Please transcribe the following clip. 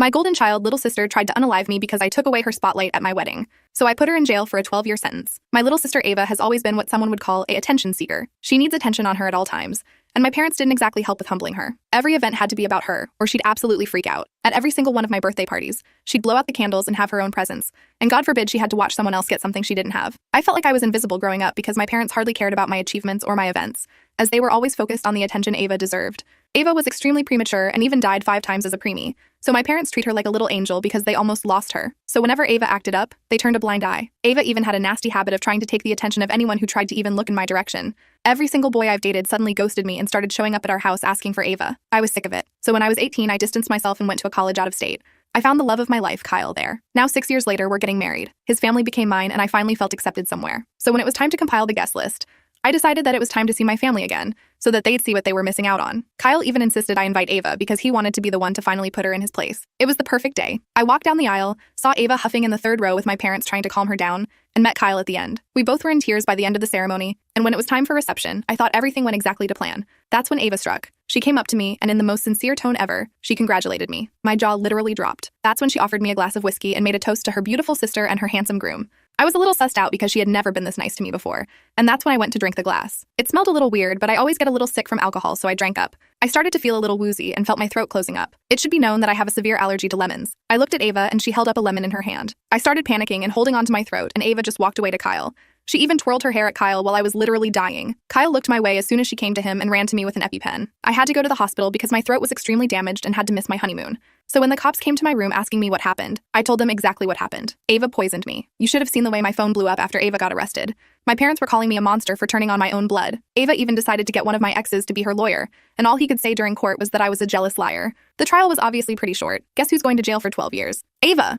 My golden child little sister tried to unalive me because I took away her spotlight at my wedding. So I put her in jail for a 12-year sentence. My little sister Ava has always been what someone would call a attention seeker. She needs attention on her at all times. And my parents didn't exactly help with humbling her. Every event had to be about her, or she'd absolutely freak out. At every single one of my birthday parties, she'd blow out the candles and have her own presents. And God forbid she had to watch someone else get something she didn't have. I felt like I was invisible growing up because my parents hardly cared about my achievements or my events, as they were always focused on the attention Ava deserved. Ava was extremely premature and even died 5 times as a preemie, so my parents treat her like a little angel because they almost lost her. So whenever Ava acted up, they turned a blind eye. Ava even had a nasty habit of trying to take the attention of anyone who tried to even look in my direction. Every single boy I've dated suddenly ghosted me and started showing up at our house asking for Ava. I was sick of it. So when I was 18, I distanced myself and went to a college out of state. I found the love of my life, Kyle, there. Now 6 years later, we're getting married. His family became mine, and I finally felt accepted somewhere. So when it was time to compile the guest list, I decided that it was time to see my family again, so that they'd see what they were missing out on. Kyle even insisted I invite Ava because he wanted to be the one to finally put her in his place. It was the perfect day. I walked down the aisle, saw Ava huffing in the 3rd row with my parents trying to calm her down, and met Kyle at the end. We both were in tears by the end of the ceremony, and when it was time for reception, I thought everything went exactly to plan. That's when Ava struck. She came up to me, and in the most sincere tone ever, she congratulated me. My jaw literally dropped. That's when she offered me a glass of whiskey and made a toast to her beautiful sister and her handsome groom. I was a little sussed out because she had never been this nice to me before, and that's when I went to drink the glass. It smelled a little weird, but I always get a little sick from alcohol, so I drank up. I started to feel a little woozy and felt my throat closing up. It should be known that I have a severe allergy to lemons. I looked at Ava and she held up a lemon in her hand. I started panicking and holding onto my throat, and Ava just walked away to Kyle. She even twirled her hair at Kyle while I was literally dying. Kyle looked my way as soon as she came to him and ran to me with an EpiPen. I had to go to the hospital because my throat was extremely damaged and had to miss my honeymoon. So when the cops came to my room asking me what happened, I told them exactly what happened. Ava poisoned me. You should have seen the way my phone blew up after Ava got arrested. My parents were calling me a monster for turning on my own blood. Ava even decided to get one of my exes to be her lawyer, and all he could say during court was that I was a jealous liar. The trial was obviously pretty short. Guess who's going to jail for 12 years? Ava!